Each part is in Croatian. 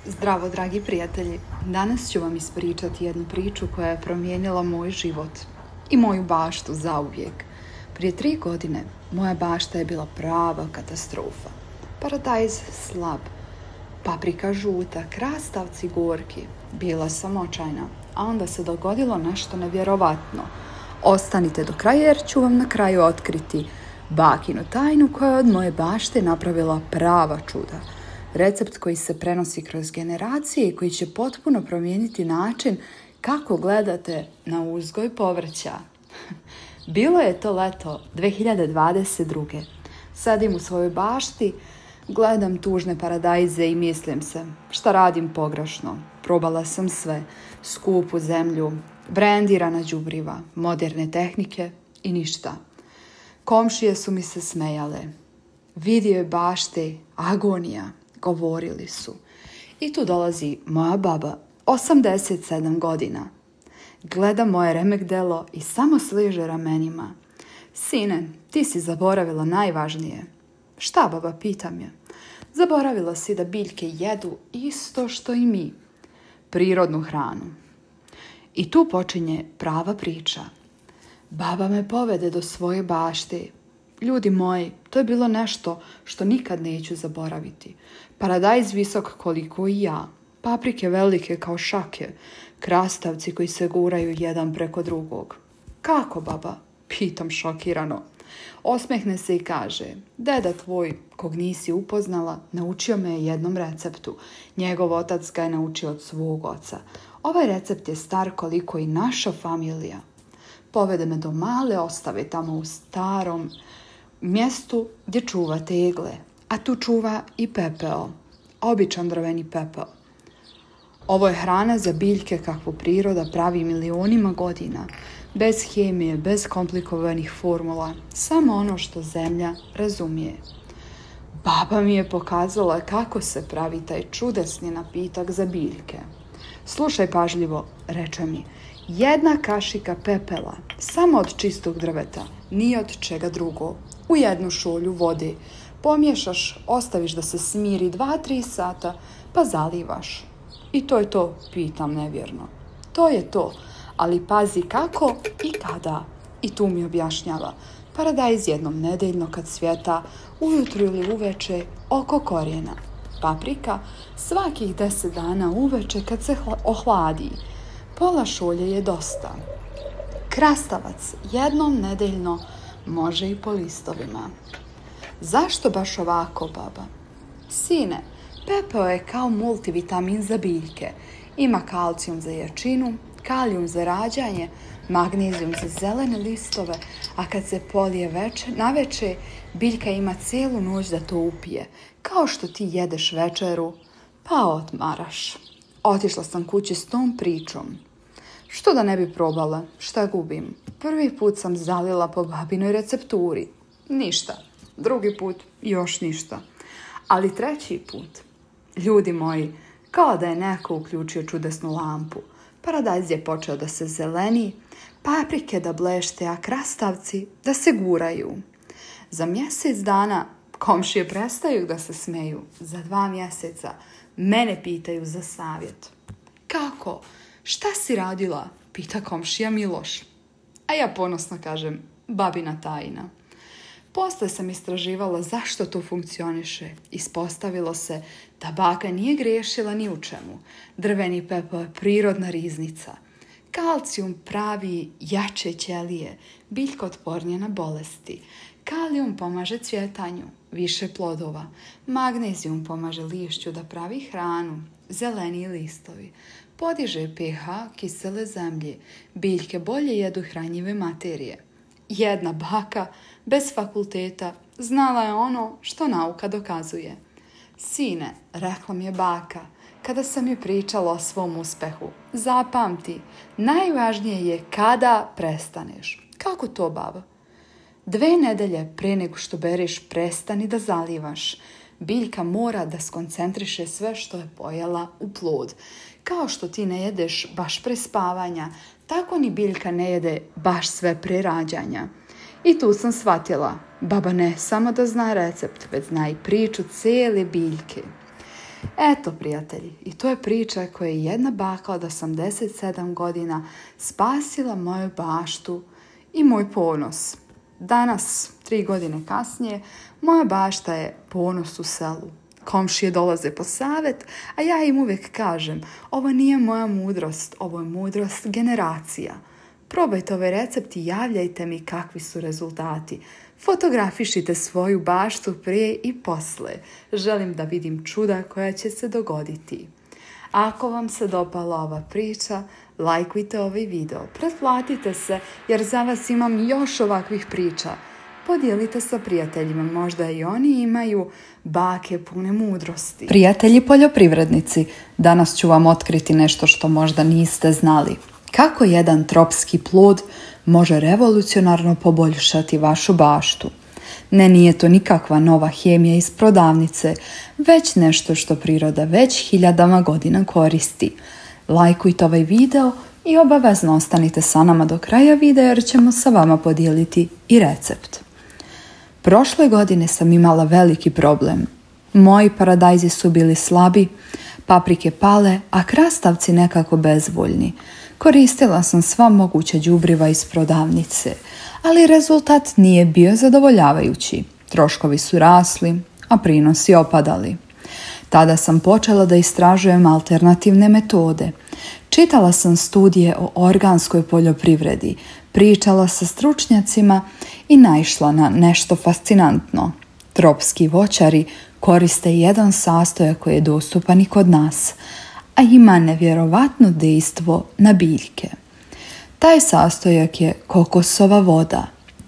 Zdravo, dragi prijatelji. Danas ću vam ispričati jednu priču koja je promijenila moj život i moju baštu zauvijek. Prije 3 godine moja bašta je bila prava katastrofa. Paradajz slab, paprika žuta, krastavci gorki. Bila sam očajna, a onda se dogodilo nešto nevjerovatno. Ostanite do kraja jer ću vam na kraju otkriti bakinu tajnu koja je od moje bašte napravila prava čuda. Recept koji se prenosi kroz generacije i koji će potpuno promijeniti način kako gledate na uzgoj povrća. Bilo je to leto 2022. Sedim u svojoj bašti, gledam tužne paradajze i mislim se šta radim pogrešno. Probala sam sve, skupu zemlju, brendirana đubriva, moderne tehnike i ništa. Komšije su mi se smejale. Vidio je bašte, agonija, govorili su. I tu dolazi moja baba, 87 godina. Gleda moje remek delo i samo sliže ramenima. Sine, ti si zaboravila najvažnije. Šta, baba, pitam je. Zaboravila si da biljke jedu isto što i mi. Prirodnu hranu. I tu počinje prava priča. Baba me povede do svoje bašte. Ljudi moji, to je bilo nešto što nikad neću zaboraviti. Paradajz visok koliko i ja. Paprike velike kao šake. Krastavci koji se guraju jedan preko drugog. Kako, baba? Pitam šokirano. Osmehne se i kaže, deda tvoj, kog nisi upoznala, naučio me je jednom receptu. Njegov otac ga je naučio od svog oca. Ovaj recept je star koliko i naša familija. Povede me do male ostave tamo u starom mjestu gdje čuva tegle, a tu čuva i pepeo, običan drveni pepeo. Ovo je hrana za biljke kakvu priroda pravi milionima godina, bez hemije, bez komplikovanih formula, samo ono što zemlja razumije. Baba mi je pokazala kako se pravi taj čudesni napitak za biljke. Slušaj pažljivo, reče mi, 1 kašika pepela, samo od čistog drveta, ni od čega drugo, u 1 šolju vode. Pomiješaš, ostaviš da se smiri 2-3 sata, pa zalivaš. I to je to, pitam nevjerno. To je to, ali pazi kako i kada. I tu mi objašnjava. Paradajz jednom nedeljno kad cvjeta, ujutro ili uveče oko korijena. Paprika svakih 10 dana uveče kad se ohladi. Pola šolje je dosta. Krastavac jednom nedeljno, može i po listovima. Zašto baš ovako, baba? Sine, pepeo je kao multivitamin za biljke. Ima kalcijum za jačinu, kalijum za rađanje, magnezijum za zelene listove, a kad se polije naveče, biljka ima cijelu noć da to upije. Kao što ti jedeš večeru, pa odmaraš. Otišla sam kući s tom pričom. Što da ne bi probala? Šta gubim? Prvi put sam zalila po babinoj recepturi. Ništa. Drugi put još ništa. Ali 3. put, ljudi moji, kao da je neko uključio čudesnu lampu. Paradajz je počeo da se zeleni, paprike da blešte, a krastavci da se guraju. Za mjesec dana komšije prestaju da se smeju. Za 2 mjeseca mene pitaju za savjet. Kako? Šta si radila? Pita komšija Miloš. A ja ponosno kažem, babina tajna. Poslije sam istraživala zašto to funkcioniše. Ispostavilo se da baka nije griješila ni u čemu. Drveni pepeo je prirodna riznica. Kalcijum pravi jače ćelije, biljka otpornija na bolesti. Kalijum pomaže cvjetanju, više plodova. Magnezijum pomaže lišću da pravi hranu, zeleni listovi. Podiže pH kisele zemlje, biljke bolje jedu hranjive materije. Jedna baka, bez fakulteta, znala je ono što nauka dokazuje. Sine, rekla mi je baka, kada sam joj pričala o svom uspehu, zapamti, najvažnije je kada prestaneš. Kako to, baba? 2 nedelje pre nego što bereš, prestani da zalivaš. Biljka mora da skoncentriše sve što je pojela u plod. Kao što ti ne jedeš baš pre spavanja, tako ni biljka ne jede baš sve pre rađanja. I tu sam shvatila, baba ne samo da zna recept, već zna i priču cijele biljke. Eto, prijatelji, i to je priča koja je jedna baka od 87 godina spasila moju baštu i moj ponos. Danas, 3 godine kasnije, moja bašta je ponos u selu. Komšije dolaze po savjet, a ja im uvijek kažem, ovo nije moja mudrost, ovo je mudrost generacija. Probajte ovaj recept i javljajte mi kakvi su rezultati. Fotografišite svoju baštu prije i poslije. Želim da vidim čuda koja će se dogoditi. Ako vam se dopala ova priča, lajkujte ovaj video, pretplatite se jer za vas imam još ovakvih priča. Podijelite sa prijateljima, možda i oni imaju bake pune mudrosti. Prijatelji poljoprivrednici, danas ću vam otkriti nešto što možda niste znali. Kako jedan tropski plod može revolucionarno poboljšati vašu baštu? Ne, nije to nikakva nova hemija iz prodavnice, već nešto što priroda već hiljadama godina koristi. Lajkujte ovaj video i obavezno ostanite sa nama do kraja videa jer ćemo sa vama podijeliti i recept. Prošle godine sam imala veliki problem. Moji paradajzi su bili slabi, paprike pale, a krastavci nekako bezvoljni. Koristila sam sva moguća đubriva iz prodavnice, ali rezultat nije bio zadovoljavajući. Troškovi su rasli, a prinosi opadali. Tada sam počela da istražujem alternativne metode. Čitala sam studije o organskoj poljoprivredi, pričala sa stručnjacima i naišla na nešto fascinantno. Tropski voćari koriste jedan sastojak koji je dostupan i kod nas, a ima nevjerovatno dejstvo na biljke. Taj sastojak je kokosova voda,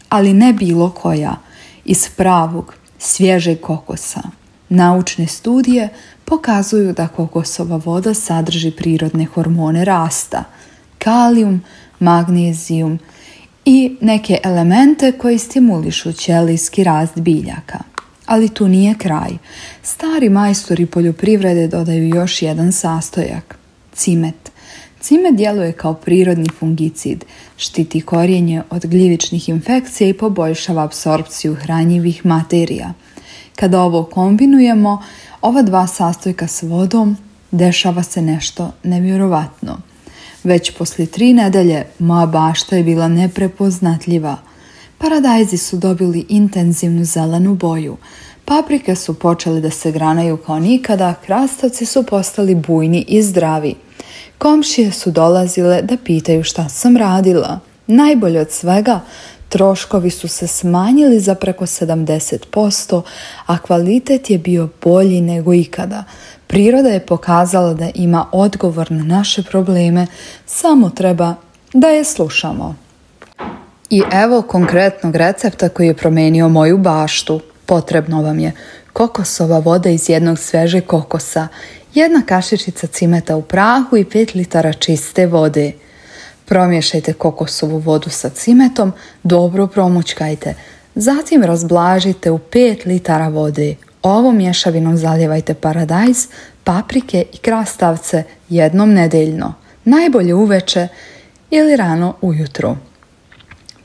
ali ne bilo koja, iz pravog, svježeg kokosa. Naučne studije pokazuju da kokosova voda sadrži prirodne hormone rasta, kalijum, magnezijum i neke elemente koji stimulišu ćelijski rast biljaka. Ali tu nije kraj. Stari majstori poljoprivrede dodaju još jedan sastojak, cimet. Cimet djeluje kao prirodni fungicid, štiti korijenje od gljivičnih infekcija i poboljšava apsorpciju hranjivih materija. Kada ovo kombinujemo, ova dva sastojka s vodom, dešava se nešto nevjerovatno. Već poslije 3 nedelje moja bašta je bila neprepoznatljiva. Paradajzi su dobili intenzivnu zelenu boju, paprike su počele da se granaju kao nikada, krastavci su postali bujni i zdravi. Komšije su dolazile da pitaju šta sam radila. Najbolje od svega, troškovi su se smanjili za preko 70%, a kvalitet je bio bolji nego ikada. Priroda je pokazala da ima odgovor na naše probleme, samo treba da je slušamo. I evo konkretnog recepta koji je promijenio moju baštu. Potrebno vam je kokosova voda iz jednog svežeg kokosa, 1 kašičica cimeta u prahu i 5 litara čiste vode. Promiješajte kokosovu vodu sa cimetom, dobro promućkajte. Zatim razblažite u 5 litara vode. Ovom mješavinom zalijevajte paradajz, paprike i krastavce jednom nedeljno. Najbolje uveče ili rano ujutro.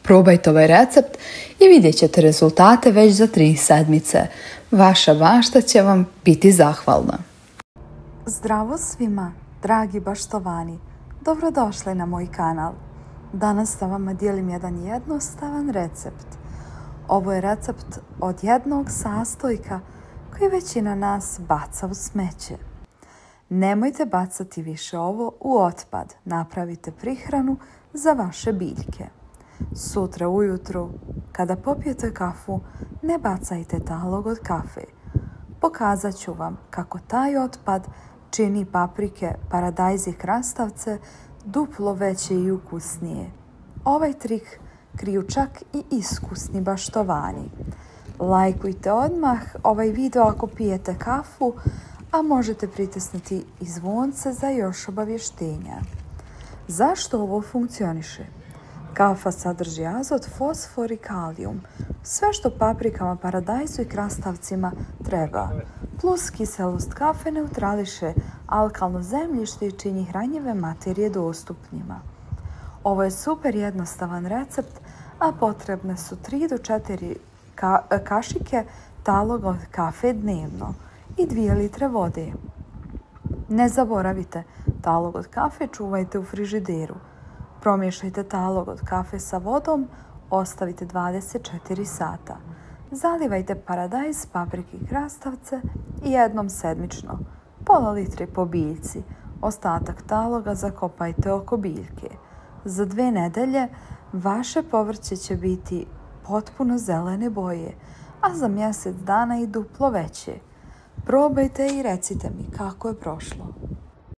Probajte ovaj recept i vidjet ćete rezultate već za 3 sedmice. Vaša bašta će vam biti zahvalna. Zdravo svima, dragi baštovani. Dobrodošli na moj kanal. Danas sa vama dijelim jedan jednostavan recept. Ovo je recept od jednog sastojka koji većina nas baca u smeće. Nemojte bacati više ovo u otpad. Napravite prihranu za vaše biljke. Sutra ujutru, kada popijete kafu, ne bacajte talog od kafe. Pokazat ću vam kako taj otpad čini paprike, paradajz i krastavce duplo veće i ukusnije. Ovaj trik kriju čak i iskusni baštovani. Lajkujte odmah ovaj video ako pijete kafu, a možete pritisnuti i zvonce za još obavještenja. Zašto ovo funkcioniše? Kafa sadrži azot, fosfor i kalijum. Sve što paprikama, paradajzu i krastavcima treba. Plus kiselost kafe neutrališe alkalno zemljište i čini hranjive materije dostupnima. Ovo je super jednostavan recept, a potrebne su 3 do 4 kašike taloga od kafe dnevno i 2 litre vode. Ne zaboravite, talog od kafe čuvajte u frižideru. Promiješajte talog od kafe sa vodom, ostavite 24 sata. Zalivajte paradajz, paprike i krastavce i jednom sedmično. Pola litre po biljci. Ostatak taloga zakopajte oko biljke. Za 2 nedelje vaše povrće će biti potpuno zelene boje, a za mjesec dana i duplo veće. Probajte i recite mi kako je prošlo.